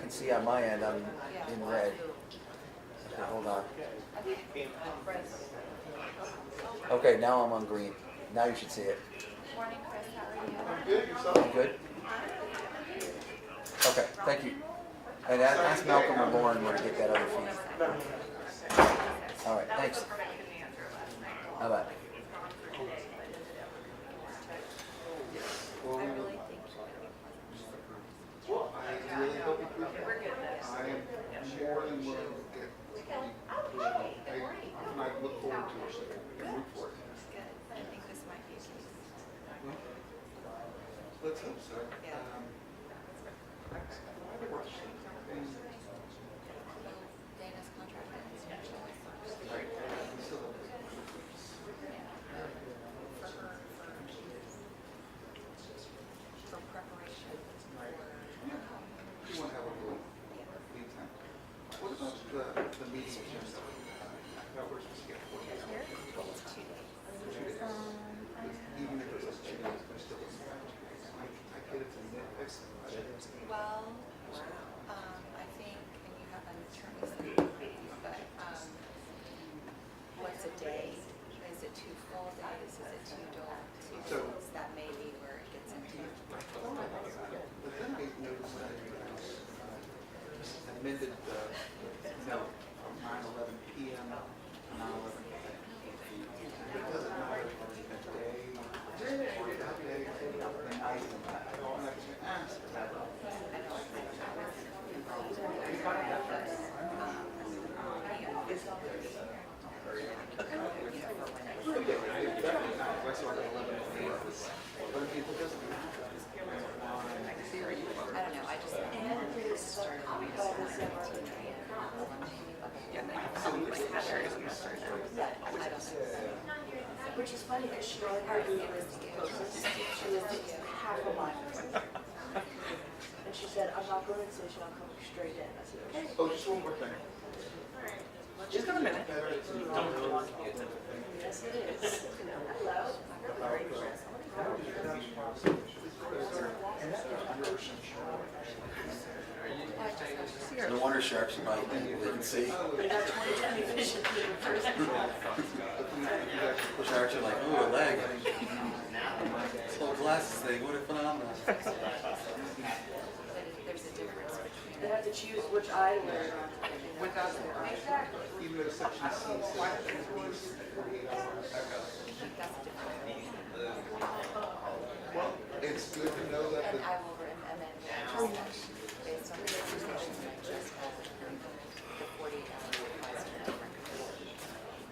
can see on my end, I'm in red. Okay, hold on. Okay, now I'm on green. Now you should see it. Morning, Chris. How are you? I'm good, yourself? You good? Okay, thank you. And ask Malcolm or Lauren where to get that other feed. All right, thanks. Bye-bye. Well, I really think I really hope we prove it. I am more than willing to get I look forward to it, so I can root for it. good. I think this might be a case. Let's hope so. Yeah. Dana's contract ends July 1st. Right. We still have big For her, for preparation for. You want to have a little lead time. What about the meeting agenda? That we're supposed to get 48 hours. It's 2 days. 2 days. Even if it was 2 days, there still doesn't have to be. I get it's a nitpick. Well, I think, and you have an attorney's leave, but what's a day? Is it 2 full days? Is it 2 dual? 2 So- days? That may be where it gets into. But then I noticed that amended the note from 9:11 p.m. to 9:11 a.m. It doesn't matter if it's a day, or that day, the night, and I just asked. But if it doesn't matter, I don't know, I just started on this. Which is funny because she only had the she was half a mile. And she said, I'm not going to the station, I'll come straight in. I said, okay. oh, just one more thing. She's got a minute. Yes, it is. Hello. No wonder sharks are biting people they can see. We got 20/20 vision for the first time. Sharks are like, ooh, a leg. This whole glasses thing, what a phenomenon. There's a difference between. They have to choose which eye to wear. Without the Even though section C says at least 48 hours. That's different. Well, it's good to know that And the, I will, and then based on the information I just had, the 48 hours applies to different.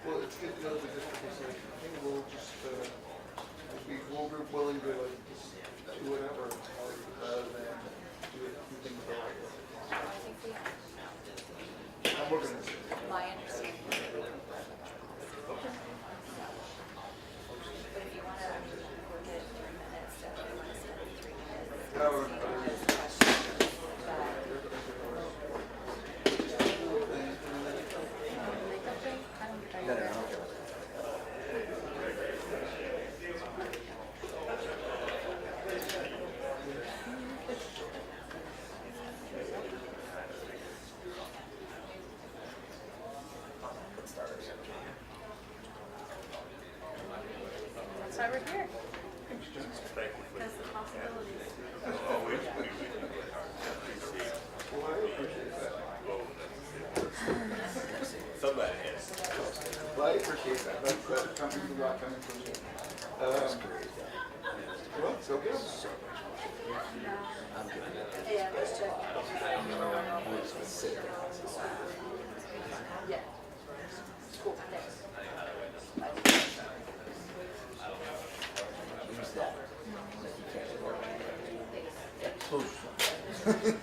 well, it's good to know the district is like, hey, we'll just, we'll be willing to like just do whatever, rather than do things the right way. I think we are. And we're gonna see. My understanding is that we can. But if you want to, we'll get 3 minutes, so if you want to spend 3 minutes. No, This question that. No, no, no. That's why we're here. That's the possibilities. Well, I appreciate that. Somebody has. Well, I appreciate that. That comes from a lot coming from you. Well, so good. I'm good. Yeah, let's check. Yeah. Cool, thanks. Use that. Like you can't work. Poof.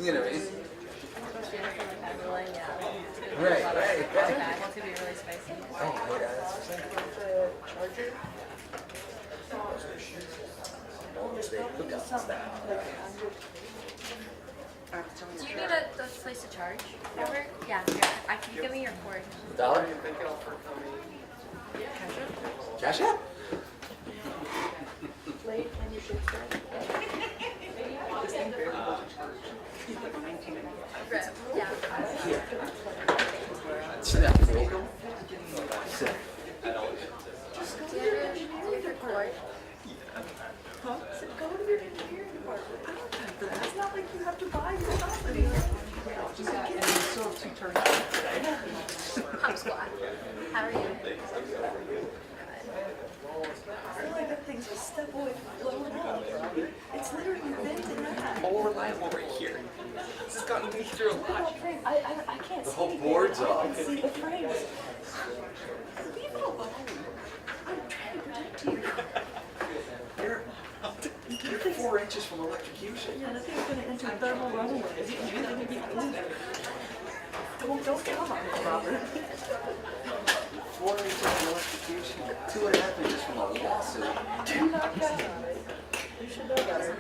You know, it's, right, right. It's gonna be really spicy. Oh, yeah, that's the thing. They cook out stuff. Do you need a place to charge? Robert? Yeah, here. I can give me your cord. $1? Thank you all for coming. Cash app? Late when you should start. This thing barely goes to church. It's like 19 Yeah. Sit down. Sit. Do you have your cord? Huh? Go to your engineering department. I don't have that. It's not like you have to buy your stuff anymore. Just get it. And you still have 2 turns today. Pop squat. How are you? I feel like that thing's a step away from blowing up. It's literally bent in half. More reliable right here. This has gotten me through a lot. I can't see whole anything. board's I off. can see the frames. Leave it alone. I'm trying to protect you. You're 4 inches from electrocution. Yeah, that thing's gonna enter thermal runaway. Don't come on me, Robert. 4 inches of electrocution, 2.5 inches from a lawsuit. Do not count on it. You should know better.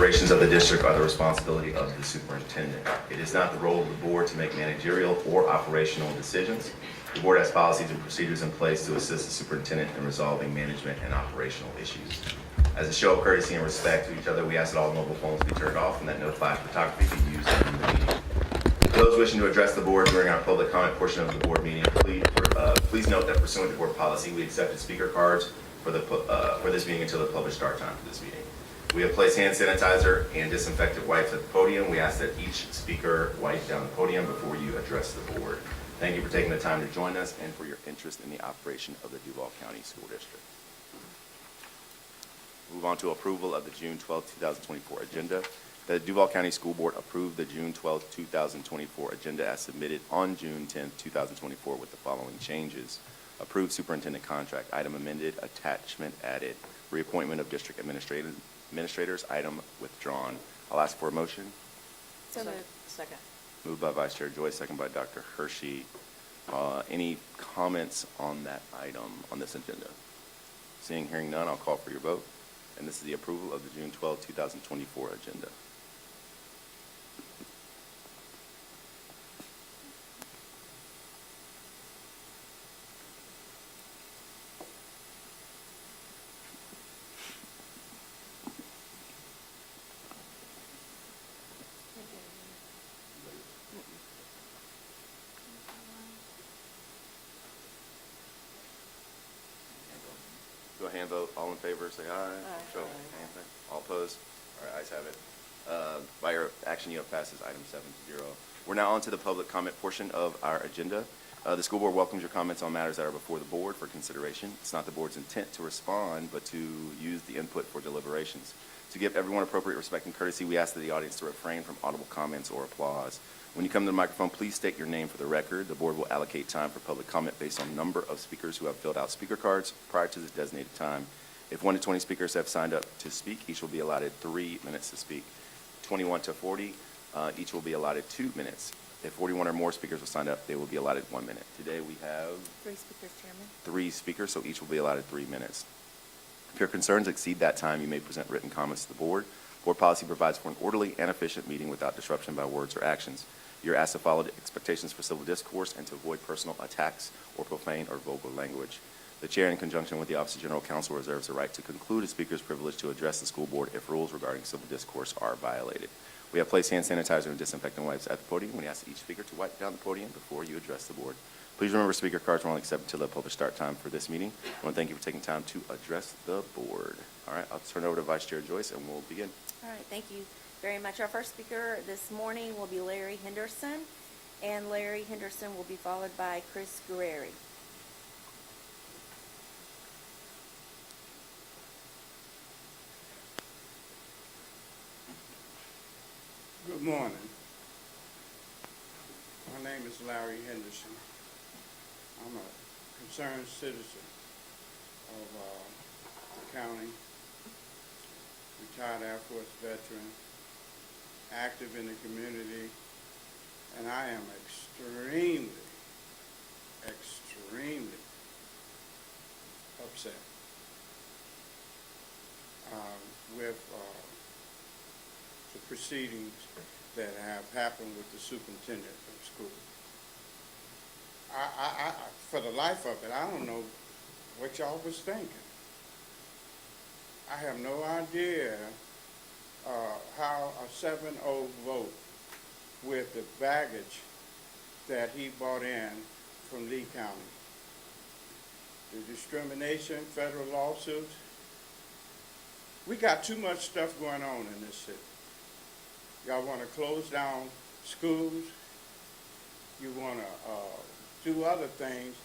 operations of the district are the responsibility of the superintendent. It is not the role of the board to make managerial or operational decisions. The board has policies and procedures in place to assist the superintendent in resolving management and operational issues. As a show of courtesy and respect to each other, we ask that all mobile phones be turned off and that no flash photography be used during the meeting. For those wishing to address the board during our public comment portion of the board meeting, please note that pursuant to board policy, we accepted speaker cards for this meeting until the published start time for this meeting. We have placed hand sanitizer and disinfectant wipes at the podium. We ask that each speaker wipe down the podium before you address the board. Thank you for taking the time to join us and for your interest in the operation of the Duval County School District. Move on to approval of the June 12, 2024 agenda. The Duval County School Board approved the June 12, 2024 agenda as submitted on June 10, 2024 with the following changes. Approved superintendent contract, item amended, attachment added, reappointment of district administrators, item withdrawn. I'll ask for a motion. So moved. Second. Moved by Vice Chair Joyce, second by Dr. Hershey. Any comments on that item on this agenda? Seeing, hearing none, I'll call for your vote. And this is the approval of the June 12, 2024 agenda. Do a hand vote. All in favor, say aye. Show. Anything? All opposed? All right, ayes have it. By your action, you have passes item 7-0. We're now on to the public comment portion of our agenda. The school board welcomes your comments on matters that are before the board for consideration. It's not the board's intent to respond, but to use the input for deliberations. To give everyone appropriate respect and courtesy, we ask the audience to refrain from audible comments or applause. When you come to the microphone, please state your name for the record. The board will allocate time for public comment based on number of speakers who have filled out speaker cards prior to the designated time. If 1 to 20 speakers have signed up to speak, each will be allotted 3 minutes to speak. 21 to 40, each will be allotted 2 minutes. If 41 or more speakers have signed up, they will be allotted 1 minute. Today we have 3 speakers, Chairman. 3 speakers, so each will be allotted 3 minutes. If your concerns exceed that time, you may present written comments to the board. Board policy provides for an orderly and efficient meeting without disruption by words or actions. You're asked to follow the expectations for civil discourse and to avoid personal attacks or profane or vulgar language. The chair, in conjunction with the Office of General Counsel, reserves the right to conclude a speaker's privilege to address the school board if rules regarding civil discourse are violated. We have placed hand sanitizer and disinfectant wipes at the podium. We ask each speaker to wipe down the podium before you address the board. Please remember, speaker cards will only accept until the published start time for this meeting. I want to thank you for taking time to address the board. All right, I'll turn it over to Vice Chair Joyce, and we'll begin. All right, thank you very much. Our first speaker this morning will be Larry Henderson, and Larry Henderson will be followed by Chris Guerreri. Good morning. My name is Larry Henderson. I'm a concerned citizen of the county, retired Air Force veteran, active in the community, and I am extremely upset with the proceedings that have happened with the superintendent of schools. I, for the life of it, I don't know what y'all was thinking. I have no idea how a 7-0 vote with the baggage that he brought in from Lee County. The discrimination, federal lawsuits. We got too much stuff going on in this city. Y'all want to close down schools. You want to do other things.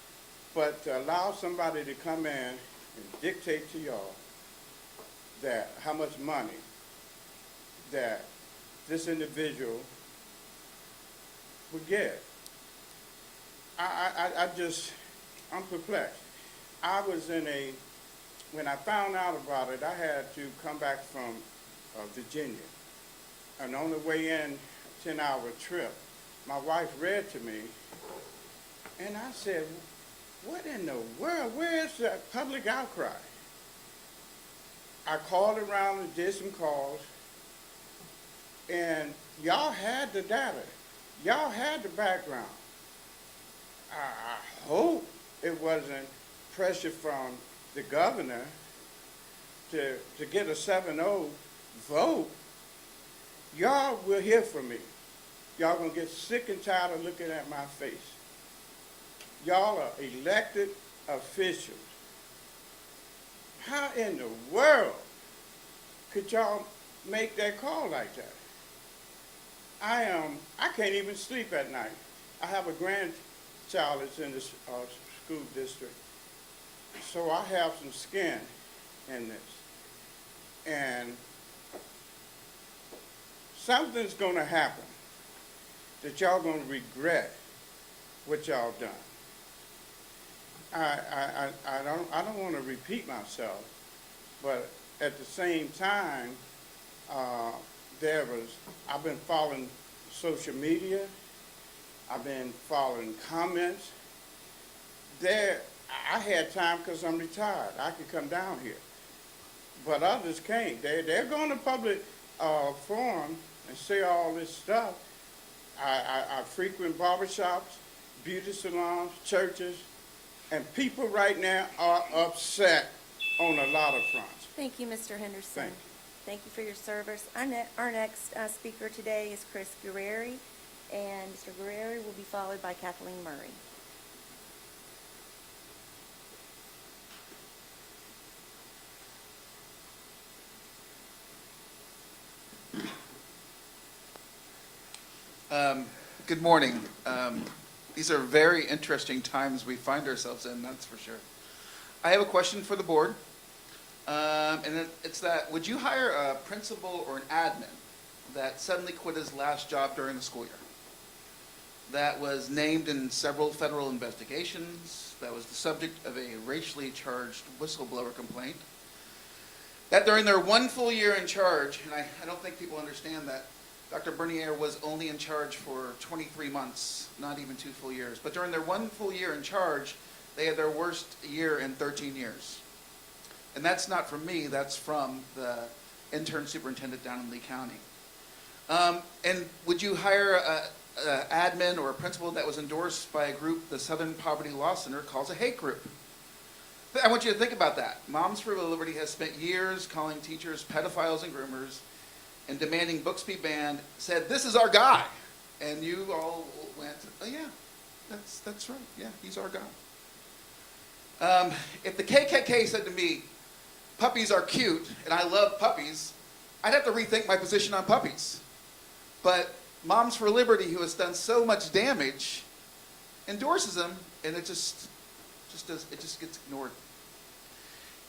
But to allow somebody to come in and dictate to y'all that how much money that this individual would get. I'm perplexed. I was when I found out about it, I had to come back from Virginia. And on the way in, a 10-hour trip, my wife read to me, and I said, what in the world, where is that public outcry? I called around and did some calls, And y'all had the data. Y'all had the background. I hope it wasn't pressure from the governor to get a 7-0 vote. Y'all will hear from me. Y'all gonna get sick and tired of looking at my face. Y'all are elected officials. How in the world could y'all make that call like that? I can't even sleep at night. I have a grandchild that's in this school district, so I have some skin in this. And something's gonna happen that y'all gonna regret what y'all done. I don't want to repeat myself, but at the same time, I've been following social media, I've been following comments. I had time because I'm retired. I could come down here, but others can't. They're going to public forum and say all this stuff. I frequent barbershops, beauty salons, churches, and people right now are upset on a lot of fronts. Thank you, Mr. Henderson. Thank you. Thank you for your service. Our next speaker today is Chris Guerrieri, and Mr. Guerrieri will be followed by Kathleen Murray. Good morning. These are very interesting times we find ourselves in, that's for sure. I have a question for the board, and it's that, would you hire a principal or an admin that suddenly quit his last job during the school year, that was named in several federal investigations, that was the subject of a racially charged whistleblower complaint, that during their one full year in charge, and I don't think people understand that Dr. Bernier was only in charge for 23 months, not even 2 full years. But during their 1 full year in charge, they had their worst year in 13 years. And that's not from me, that's from the intern superintendent down in Lee County. And would you hire an admin or a principal that was endorsed by a group the Southern Poverty Law Center calls a hate group? I want you to think about that. Moms for Liberty has spent years calling teachers pedophiles and groomers, and demanding books be banned, said, this is our guy. And you all went, oh yeah, that's right, yeah, he's our guy. If the KKK said to me, puppies are cute, and I love puppies, I'd have to rethink my position on puppies. But Moms for Liberty, who has done so much damage, endorses them, and it just gets ignored.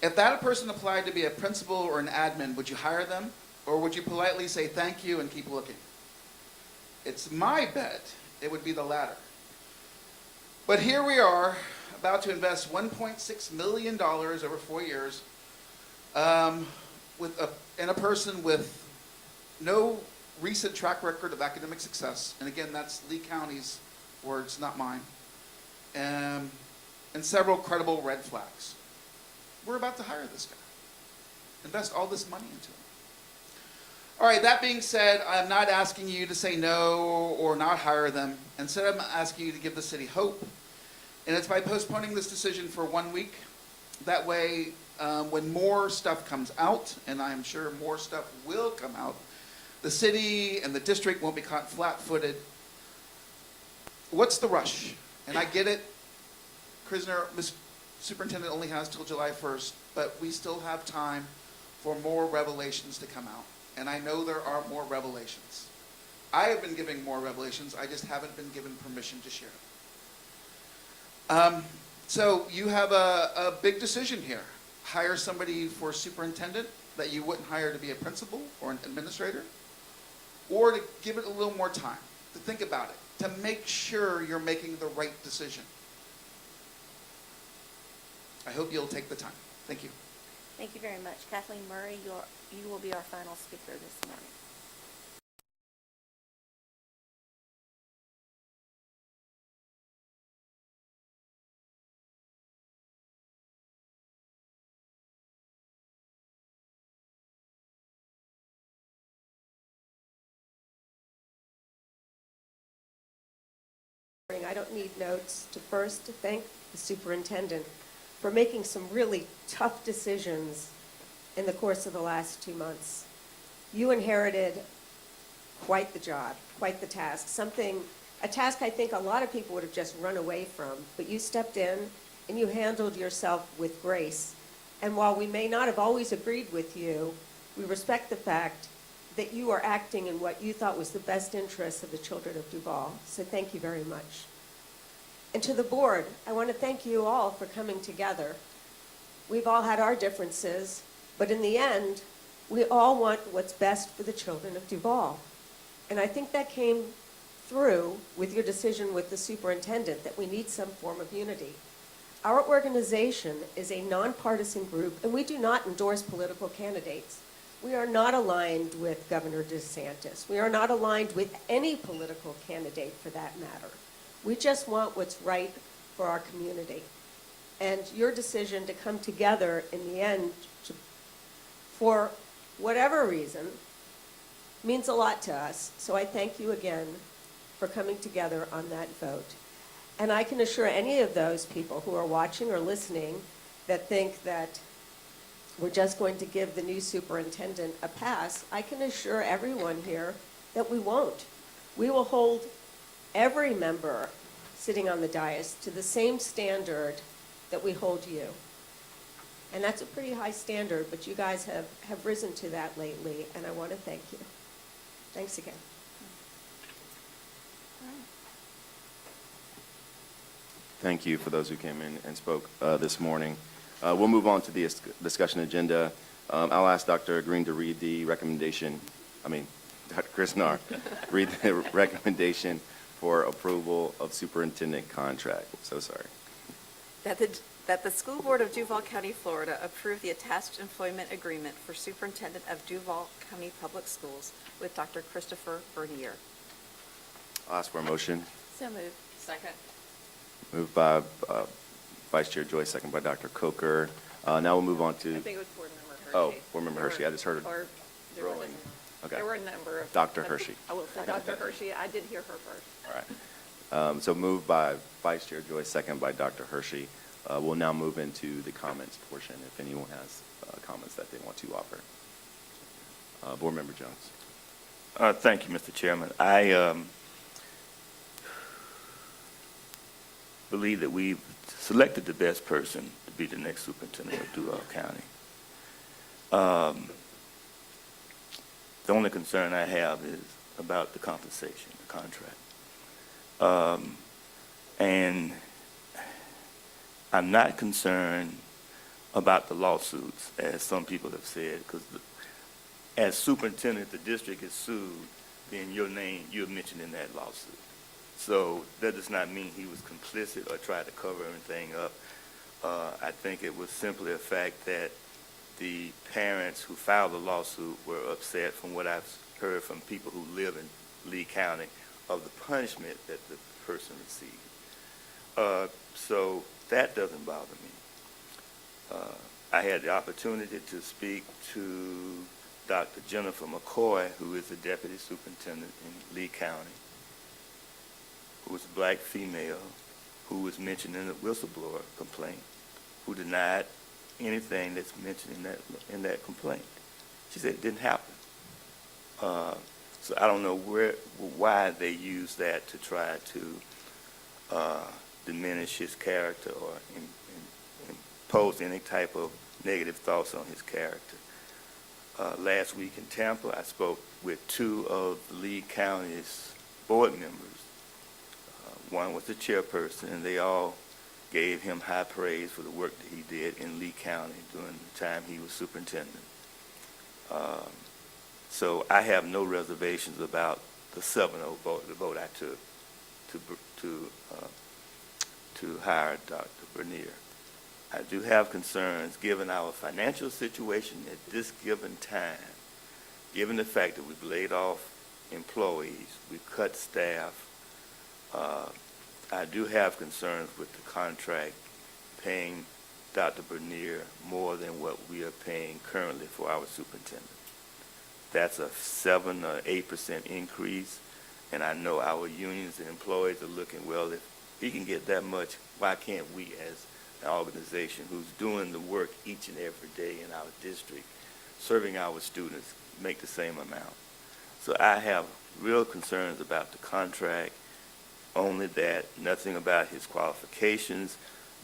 If that person applied to be a principal or an admin, would you hire them? Or would you politely say thank you and keep looking? It's my bet it would be the latter. But here we are, about to invest $1.6 million over 4 years in a person with no recent track record of academic success. And again, that's Lee County's words, not mine. And several credible red flags. We're about to hire this guy. Invest all this money into him. All right, that being said, I'm not asking you to say no or not hire them. Instead, I'm asking you to give the city hope. And it's by postponing this decision for 1 week. That way, when more stuff comes out, and I'm sure more stuff will come out, the city and the district won't be caught flat-footed. What's the rush? And I get it. Ms. Superintendent only has till July 1st, but we still have time for more revelations to come out. And I know there are more revelations. I have been giving more revelations, I just haven't been given permission to share them. So you have a big decision here. Hire somebody for superintendent that you wouldn't hire to be a principal or an administrator, or to give it a little more time, to think about it, to make sure you're making the right decision. I hope you'll take the time. Thank you. Thank you very much. Kathleen Murray, you will be our final speaker this morning. I don't need notes, to first thank the superintendent for making some really tough decisions in the course of the last 2 months. You inherited quite the job, quite the task, a task I think a lot of people would have just run away from, but you stepped in and you handled yourself with grace. And while we may not have always agreed with you, we respect the fact that you are acting in what you thought was the best interest of the children of Duval. So thank you very much. And to the board, I want to thank you all for coming together. We've all had our differences, but in the end, we all want what's best for the children of Duval. And I think that came through with your decision with the superintendent that we need some form of unity. Our organization is a nonpartisan group, and we do not endorse political candidates. We are not aligned with Governor DeSantis. We are not aligned with any political candidate for that matter. We just want what's right for our community. And your decision to come together in the end for whatever reason means a lot to us. So I thank you again for coming together on that vote. And I can assure any of those people who are watching or listening that think that we're just going to give the new superintendent a pass, I can assure everyone here that we won't. We will hold every member sitting on the dais to the same standard that we hold you. And that's a pretty high standard, but you guys have risen to that lately, and I want to thank you. Thanks again. Thank you for those who came in and spoke this morning. We'll move on to the discussion agenda. I'll ask Dr. Green to read the recommendation, Dr. Chris Narr, read the recommendation for approval of superintendent contract. So sorry. That the School Board of Duval County, Florida approve the attached employment agreement for Superintendent of Duval County Public Schools with Dr. Christopher Bernier. I'll ask for a motion. So moved. Second. Moved by Vice Chair Joyce, second by Dr. Coker. Now we'll move on to. I think it was Board Member Hershey. Oh, Board Member Hershey. I just heard it Or there were rolling. a- Okay. There were a number of. Dr. Hershey. I will say Dr. Hershey. I did hear her first. All right. So moved by Vice Chair Joyce, second by Dr. Hershey. We'll now move into the comments portion, if anyone has comments that they want to offer. Board Member Jones. Thank you, Mr. Chairman. I believe that we've selected the best person to be the next superintendent of Duval County. The only concern I have is about the compensation, the contract. And I'm not concerned about the lawsuits, as some people have said, because as superintendent, the district is sued, then your name, you're mentioned in that lawsuit. So that does not mean he was complicit or tried to cover anything up. I think it was simply a fact that the parents who filed the lawsuit were upset, from what I've heard from people who live in Lee County, of the punishment that the person received. So that doesn't bother me. I had the opportunity to speak to Dr. Jennifer McCoy, who is the deputy superintendent in Lee County, who was a black female, who was mentioned in the whistleblower complaint, who denied anything that's mentioned in that complaint. She said it didn't happen. So I don't know why they use that to try to diminish his character or impose any type of negative thoughts on his character. Last week in Tampa, I spoke with two of Lee County's board members. One was the chairperson, and they all gave him high praise for the work that he did in Lee County during the time he was superintendent. So I have no reservations about the 7-0 vote, the vote I took to hire Dr. Bernier. I do have concerns, given our financial situation at this given time, given the fact that we've laid off employees, we've cut staff. I do have concerns with the contract paying Dr. Bernier more than what we are paying currently for our superintendent. That's a 7 or 8% increase, and I know our unions and employees are looking, well, if he can get that much, why can't we as an organization who's doing the work each and every day in our district, serving our students, make the same amount? So I have real concerns about the contract, only that, nothing about his qualifications,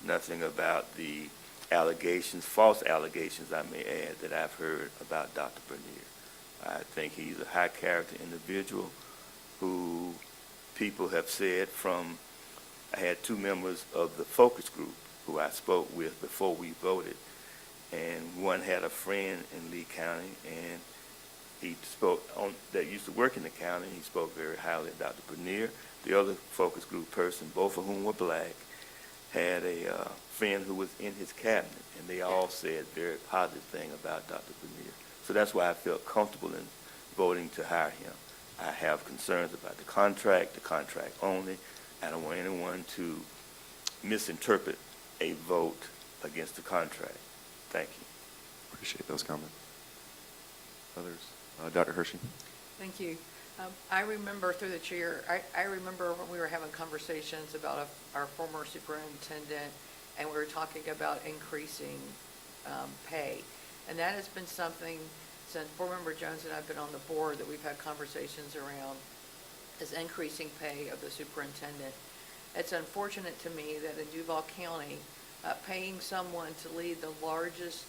nothing about the allegations, false allegations, I may add, that I've heard about Dr. Bernier. I think he's a high character individual who people have said from, I had 2 members of the focus group who I spoke with before we voted, and one had a friend in Lee County, and he spoke on, that used to work in the county. He spoke very highly of Dr. Bernier. The other focus group person, both of whom were black, had a friend who was in his cabinet, and they all said very positive thing about Dr. Bernier. So that's why I felt comfortable in voting to hire him. I have concerns about the contract only. I don't want anyone to misinterpret a vote against the contract. Thank you. Appreciate those comments. Others? Dr. Hershey? Thank you. I remember through the chair, I remember when we were having conversations about our former superintendent, and we were talking about increasing pay. And that has been something since Board Member Jones and I have been on the board that we've had conversations around, is increasing pay of the superintendent. It's unfortunate to me that in Duval County, paying someone to lead the largest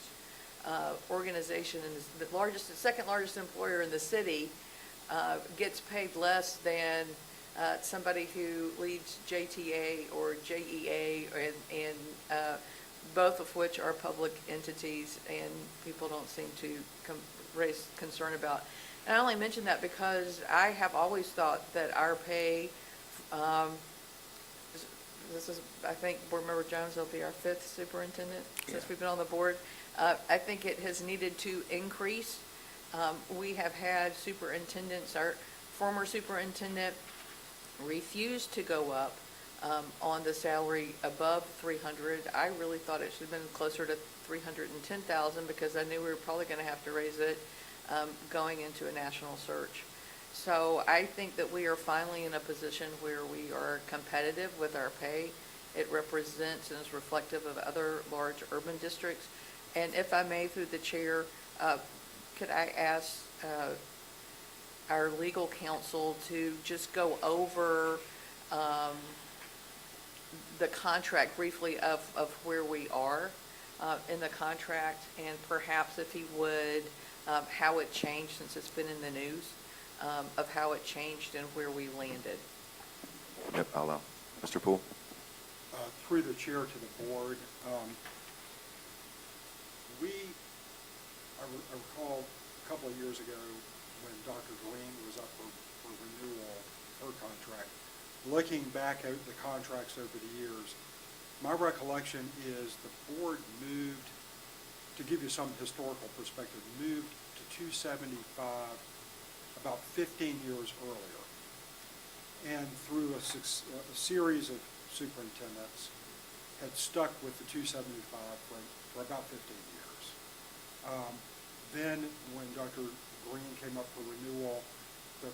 organization, and the second largest employer in the city, gets paid less than somebody who leads JTA or JEA, and both of which are public entities, and people don't seem to raise concern about. And I only mention that because I have always thought that our pay, this is, I think, Board Member Jones will be our 5th superintendent since we've been on the board. I think it has needed to increase. We have had superintendents, our former superintendent refused to go up on the salary above 300. I really thought it should have been closer to 310,000 because I knew we were probably going to have to raise it going into a national search. So I think that we are finally in a position where we are competitive with our pay. It represents and is reflective of other large urban districts. And if I may, through the chair, could I ask our legal counsel to just go over the contract briefly of where we are in the contract, and perhaps if he would, how it changed since it's been in the news, of how it changed and where we landed. Yep, I'll allow. Mr. Poole? Through the chair to the board, I recall a couple of years ago when Dr. Green was up for renewal, her contract, looking back at the contracts over the years, my recollection is the board moved, to give you some historical perspective, moved to 275 about 15 years earlier. And through a series of superintendents, had stuck with the 275 for about 15 years. Then when Dr. Green came up for renewal, the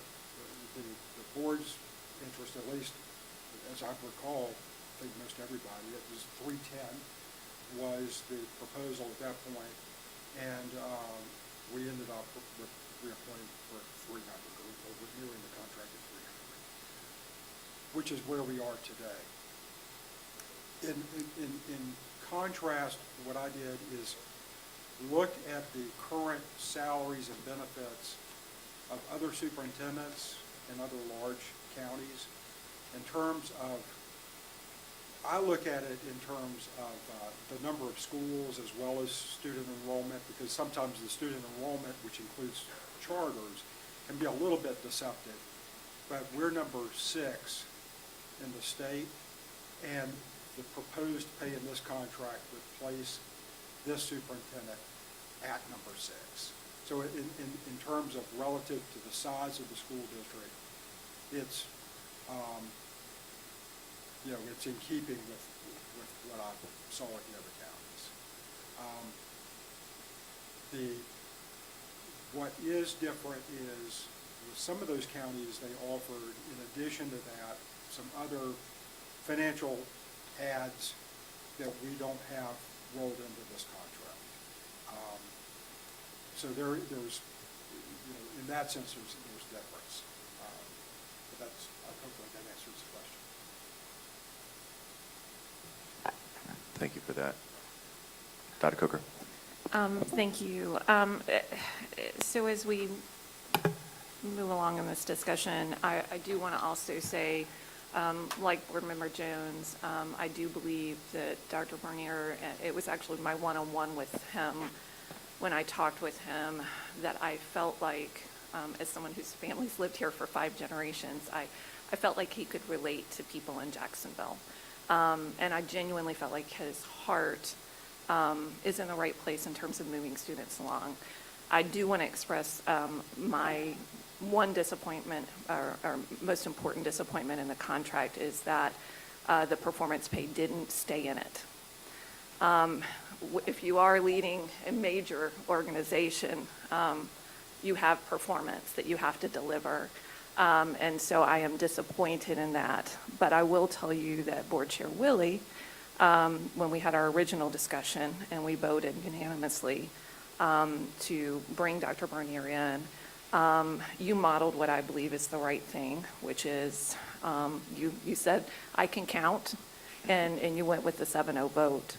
board's interest, at least as I recall, I think most everybody, it was 310 was the proposal at that point, and we ended up with reappointing for 300, or renewing the contract at 300, which is where we are today. In contrast, what I did is look at the current salaries and benefits of other superintendents in other large counties in terms of, I look at it in terms of the number of schools as well as student enrollment, because sometimes the student enrollment, which includes charters, can be a little bit deceptive. But we're number 6 in the state, and the proposed pay in this contract would place this superintendent at number 6. So in terms of relative to the size of the school district, it's it's in keeping with what I saw at the other counties. What is different is with some of those counties, they offered, in addition to that, some other financial adds that we don't have rolled into this contract. So there's, you know, in that sense, there's difference. But that's, hopefully that answers the question. Thank you for that. Dr. Coker? Thank you. So as we move along in this discussion, I do want to also say, like Board Member Jones, I do believe that Dr. Bernier, it was actually my one-on-one with him when I talked with him, that I felt like, as someone whose family's lived here for 5 generations, I felt like he could relate to people in Jacksonville. And I genuinely felt like his heart is in the right place in terms of moving students along. I do want to express my one disappointment, or most important disappointment in the contract, is that the performance pay didn't stay in it. If you are leading a major organization, you have performance that you have to deliver. And so I am disappointed in that. But I will tell you that Board Chair Willie, when we had our original discussion and we voted unanimously to bring Dr. Bernier in, you modeled what I believe is the right thing, which is you said, I can count, and you went with the 7-0 vote.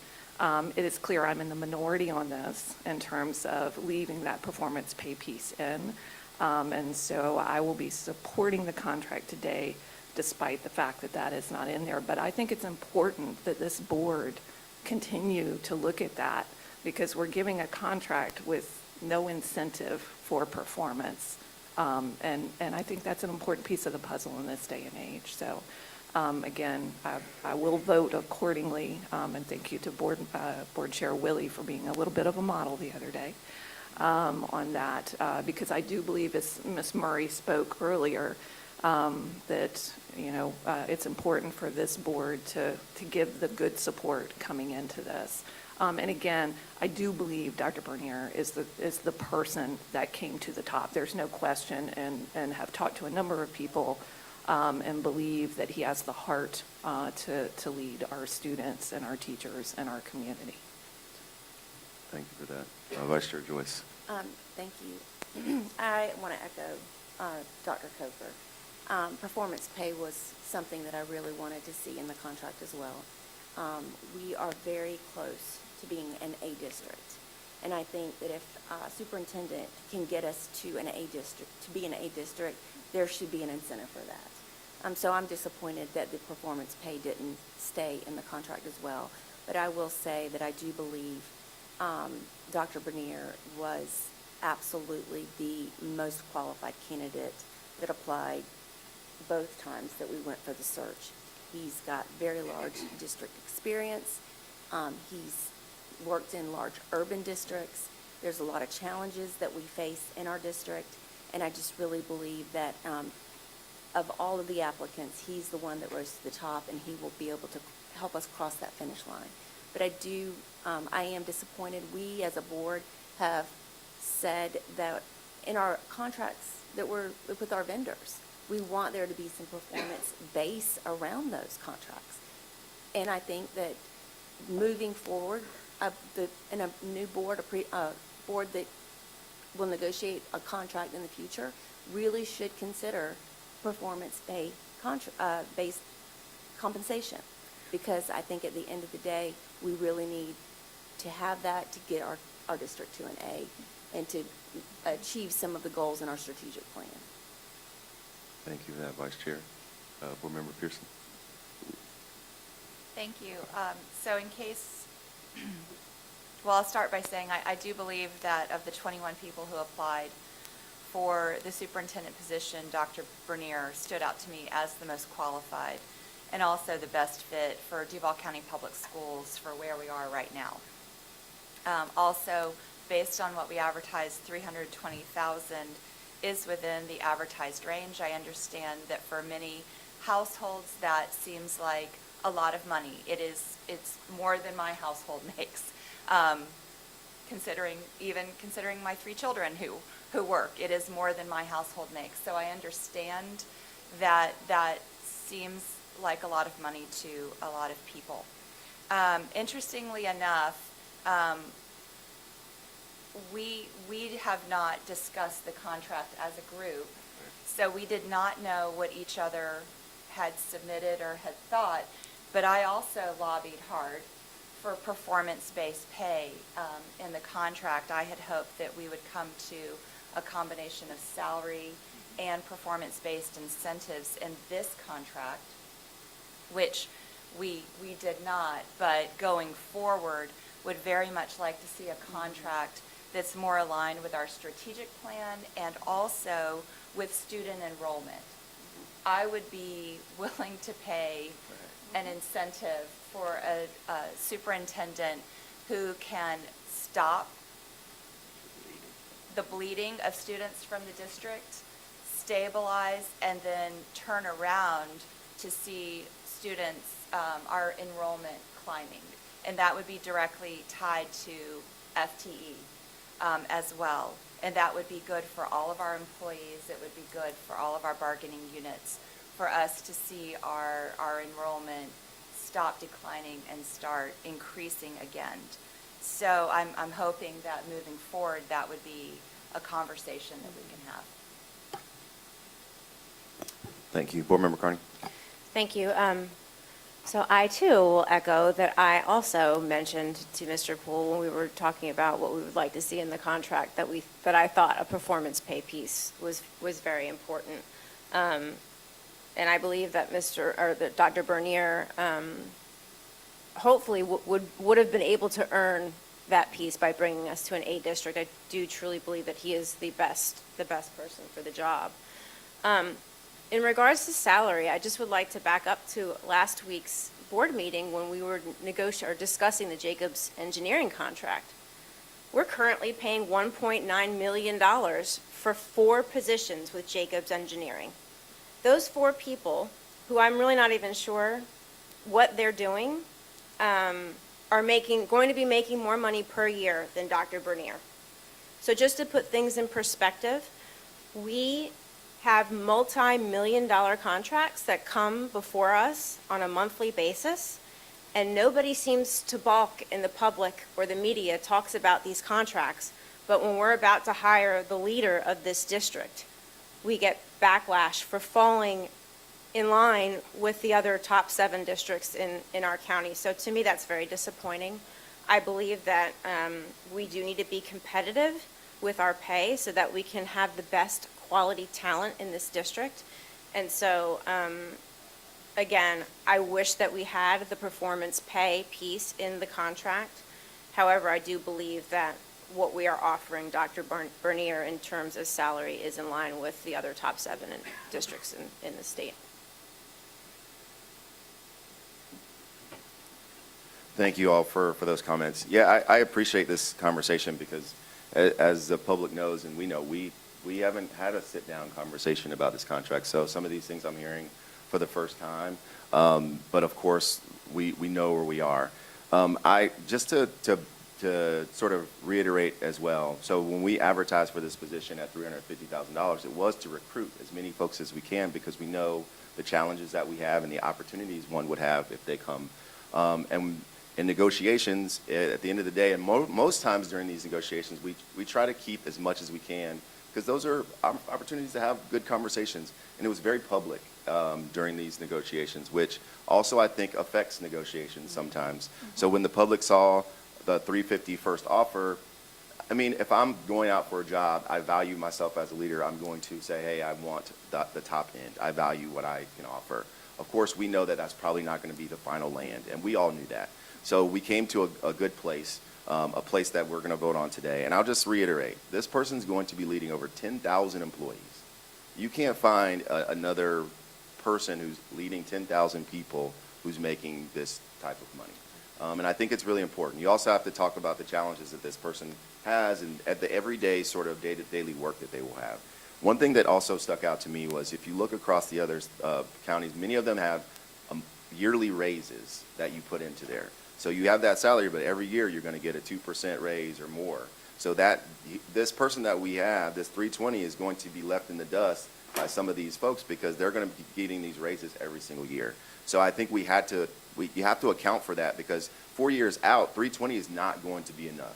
It is clear I'm in the minority on this in terms of leaving that performance pay piece in. And so I will be supporting the contract today, despite the fact that that is not in there. But I think it's important that this board continue to look at that, because we're giving a contract with no incentive for performance. And I think that's an important piece of the puzzle in this day and age. So again, I will vote accordingly, and thank you to Board Chair Willie for being a little bit of a model the other day on that, because I do believe, as Ms. Murray spoke earlier, that it's important for this board to give the good support coming into this. And again, I do believe Dr. Bernier is the person that came to the top. There's no question, and have talked to a number of people and believe that he has the heart to lead our students and our teachers and our community. Thank you for that. Vice Chair Joyce? Thank you. I want to echo Dr. Coker. Performance pay was something that I really wanted to see in the contract as well. We are very close to being an A district. And I think that if superintendent can get us to an A district, to be an A district, there should be an incentive for that. So I'm disappointed that the performance pay didn't stay in the contract as well. But I will say that I do believe Dr. Bernier was absolutely the most qualified candidate that applied both times that we went for the search. He's got very large district experience. He's worked in large urban districts. There's a lot of challenges that we face in our district, and I just really believe that of all of the applicants, he's the one that rose to the top, and he will be able to help us cross that finish line. But I am disappointed. We as a board have said that in our contracts that we're with our vendors, we want there to be some performance base around those contracts. And I think that moving forward, in a new board, a board that will negotiate a contract in the future, really should consider performance-based compensation. Because I think at the end of the day, we really need to have that to get our district to an A and to achieve some of the goals in our strategic plan. Thank you for that, Vice Chair. Board Member Pearson? Thank you. So in case, well, I'll start by saying I do believe that of the 21 people who applied for the superintendent position, Dr. Bernier stood out to me as the most qualified and also the best fit for Duval County Public Schools for where we are right now. Also, based on what we advertised, $320,000 is within the advertised range. I understand that for many households that seems like a lot of money. It's more than my household makes, considering my 3 children who work. It is more than my household makes. So I understand that seems like a lot of money to a lot of people. Interestingly enough, we have not discussed the contract as a group, so we did not know what each other had submitted or had thought, but I also lobbied hard for performance-based pay in the contract. I had hoped that we would come to a combination of salary and performance-based incentives in this contract, which we did not, but going forward would very much like to see a contract that's more aligned with our strategic plan and also with student enrollment. I would be willing to pay an incentive for a superintendent who can stop the bleeding of students from the district, stabilize, and then turn around to see students, our enrollment climbing. And that would be directly tied to FTE as well. And that would be good for all of our employees. It would be good for all of our bargaining units, for us to see our enrollment stop declining and start increasing again. So I'm hoping that moving forward, that would be a conversation that we can have. Thank you. Board Member Carney? Thank you. So I too will echo that I also mentioned to Mr. Poole when we were talking about what we would like to see in the contract that I thought a performance pay piece was very important. And I believe that that Dr. Bernier hopefully would have been able to earn that piece by bringing us to an A district. I do truly believe that he is the best person for the job. In regards to salary, I just would like to back up to last week's board meeting when we were discussing the Jacobs engineering contract. We're currently paying $1.9 million for 4 positions with Jacobs Engineering. Those 4 people, who I'm really not even sure what they're doing, are going to be making more money per year than Dr. Bernier. So just to put things in perspective, we have multi-million-dollar contracts that come before us on a monthly basis, and nobody seems to balk in the public or the media talks about these contracts. But when we're about to hire the leader of this district, we get backlash for falling in line with the other top 7 districts in our county. So to me, that's very disappointing. I believe that we do need to be competitive with our pay so that we can have the best quality talent in this district. And so, again, I wish that we had the performance pay piece in the contract. However, I do believe that what we are offering Dr. Bernier in terms of salary is in line with the other top 7 districts in the state. Thank you all for those comments. Yeah, I appreciate this conversation because as the public knows and we know, we haven't had a sit-down conversation about this contract. So some of these things I'm hearing for the first time. But of course, we know where we are. Just to sort of reiterate as well, so when we advertised for this position at $350,000, it was to recruit as many folks as we can because we know the challenges that we have and the opportunities one would have if they come. And in negotiations, at the end of the day, and most times during these negotiations, we try to keep as much as we can because those are opportunities to have good conversations. And it was very public during these negotiations, which also I think affects negotiations sometimes. So when the public saw the $350 first offer, I mean, if I'm going out for a job, I value myself as a leader. I'm going to say, hey, I want the top end. I value what I can offer. Of course, we know that that's probably not going to be the final land, and we all knew that. So we came to a good place, a place that we're going to vote on today. And I'll just reiterate, this person's going to be leading over 10,000 employees. You can't find another person who's leading 10,000 people who's making this type of money. And I think it's really important. You also have to talk about the challenges that this person has and at the everyday sort of daily work that they will have. One thing that also stuck out to me was if you look across the other counties, many of them have yearly raises that you put into there. So you have that salary, but every year you're going to get a 2% raise or more. So that this person that we have, this 320, is going to be left in the dust by some of these folks because they're going to be getting these raises every single year. So I think you have to account for that because 4 years out, 320 is not going to be enough.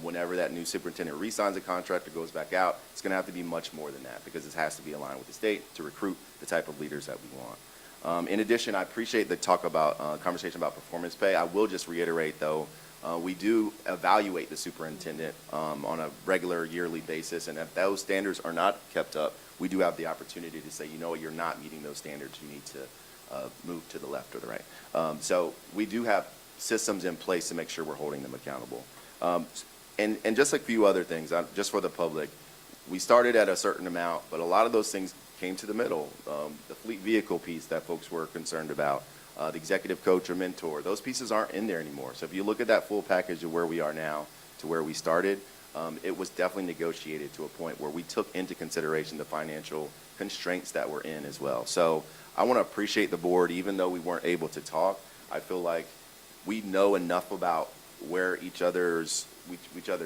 Whenever that new superintendent re-signs a contract or goes back out, it's going to have to be much more than that because it has to be aligned with the state to recruit the type of leaders that we want. In addition, I appreciate the talk about conversation about performance pay. I will just reiterate, though, we do evaluate the superintendent on a regular yearly basis, and if those standards are not kept up, we do have the opportunity to say, you know what, you're not meeting those standards. You need to move to the left or the right. So we do have systems in place to make sure we're holding them accountable. And just a few other things, just for the public, we started at a certain amount, but a lot of those things came to the middle. The fleet vehicle piece that folks were concerned about, the executive coach or mentor, those pieces aren't in there anymore. So if you look at that full package of where we are now to where we started, it was definitely negotiated to a point where we took into consideration the financial constraints that we're in as well. So I want to appreciate the board, even though we weren't able to talk. I feel like we know enough about where each other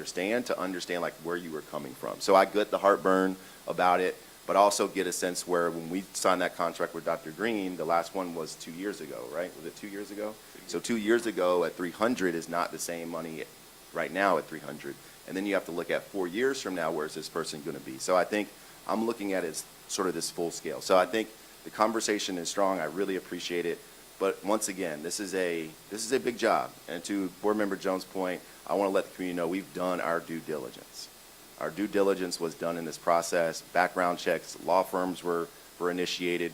stand to understand like where you were coming from. So I get the heartburn about it, but also get a sense where when we signed that contract with Dr. Green, the last one was 2 years ago, right? Was it 2 years ago? So 2 years ago at 300 is not the same money right now at 300. And then you have to look at 4 years from now, where's this person going to be? So I think I'm looking at it as sort of this full scale. So I think the conversation is strong. I really appreciate it. But once again, this is a big job. And to Board Member Jones' point, I want to let the community know we've done our due diligence. Our due diligence was done in this process. Background checks, law firms were initiated.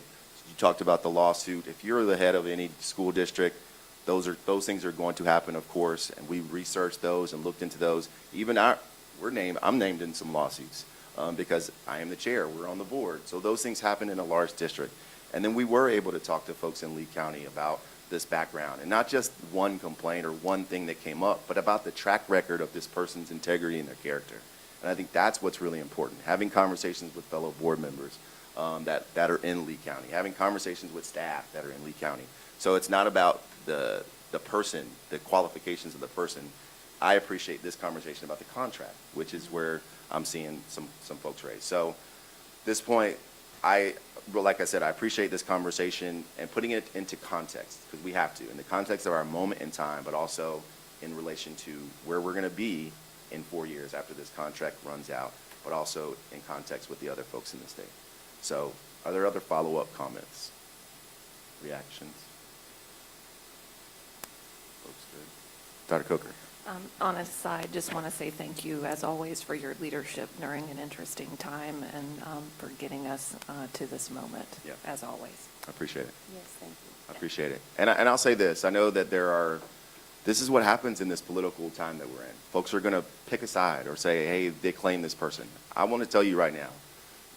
You talked about the lawsuit. If you're the head of any school district, those things are going to happen, of course. And we researched those and looked into those. Even I'm named in some lawsuits because I am the chair. We're on the board. So those things happen in a large district. And then we were able to talk to folks in Lee County about this background, and not just one complaint or one thing that came up, but about the track record of this person's integrity and their character. And I think that's what's really important, having conversations with fellow board members that are in Lee County, having conversations with staff that are in Lee County. So it's not about the person, the qualifications of the person. I appreciate this conversation about the contract, which is where I'm seeing some folks raise. So at this point, like I said, I appreciate this conversation and putting it into context, because we have to, in the context of our moment in time, but also in relation to where we're going to be in 4 years after this contract runs out, but also in context with the other folks in the state. So are there other follow-up comments, reactions? Folks good? Dr. Coker. On a side, just want to say thank you, as always, for your leadership during an interesting time and for getting us to this moment, as always. I appreciate it. Yes, thank you. I appreciate it. And I'll say this. I know that this is what happens in this political time that we're in. Folks are going to pick a side or say, hey, they claim this person. I want to tell you right now,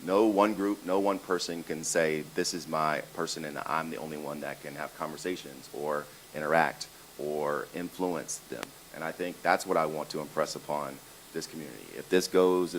no one group, no one person can say, this is my person and I'm the only one that can have conversations or interact or influence them. And I think that's what I want to impress upon this community. If this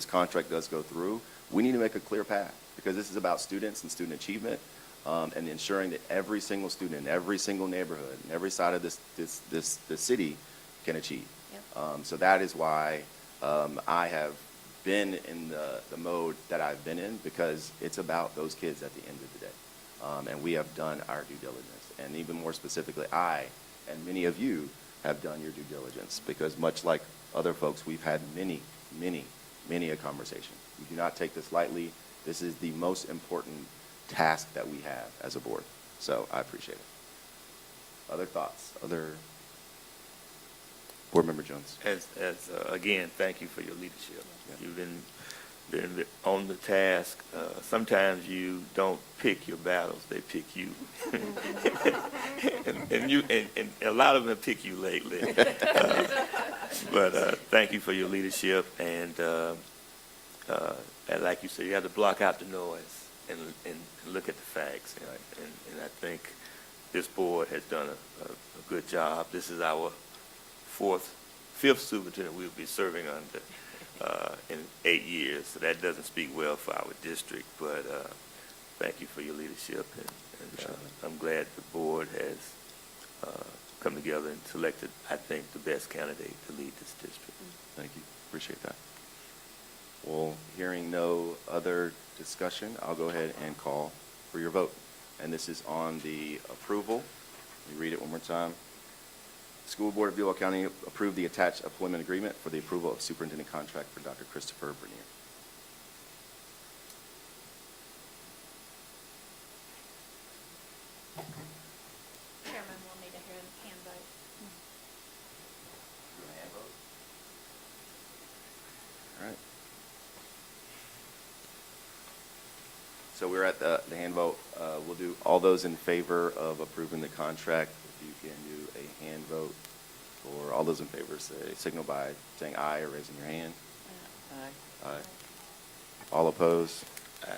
contract does go through, we need to make a clear path, because this is about students and student achievement and ensuring that every single student in every single neighborhood and every side of this city can achieve. Yep. So that is why I have been in the mode that I've been in, because it's about those kids at the end of the day. And we have done our due diligence. And even more specifically, I and many of you have done your due diligence, because much like other folks, we've had many a conversation. We do not take this lightly. This is the most important task that we have as a board. So I appreciate it. Other thoughts? Other Board Member Jones. Again, thank you for your leadership. Yeah. You've been on the task. Sometimes you don't pick your battles; they pick you, and a lot of them pick you lately. But thank you for your leadership, and like you said, you have to block out the noise and look at the facts. And I think this board has done a good job. This is our fifth superintendent we'll be serving under in 8 years. So that doesn't speak well for our district, but thank you for your leadership. And I'm glad the board has come together and selected, I think, the best candidate to lead this district. Thank you. Appreciate that. Well, hearing no other discussion, I'll go ahead and call for your vote. And this is on the approval. Let me read it one more time. School Board of Duval County approved the attached employment agreement for the approval of superintendent contract for Dr. Christopher Bernier. Chairman will need a hand vote. All right. So we're at the hand vote. We'll do all those in favor of approving the contract. If you can do a hand vote, or all those in favor say, signal by saying aye or raising your hand. Aye. Aye. All opposed? Aye.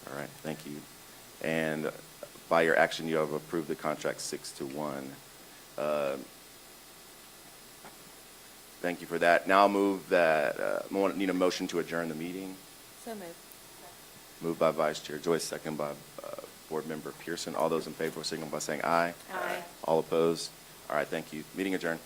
All right, thank you. And by your action, you have approved the contract 6-1. Thank you for that. Now I'll move that, need a motion to adjourn the meeting. So moved. Moved by Vice Chair Joyce, second by Board Member Pearson. All those in favor signal by saying aye. Aye. All opposed? All right, thank you. Meeting adjourned.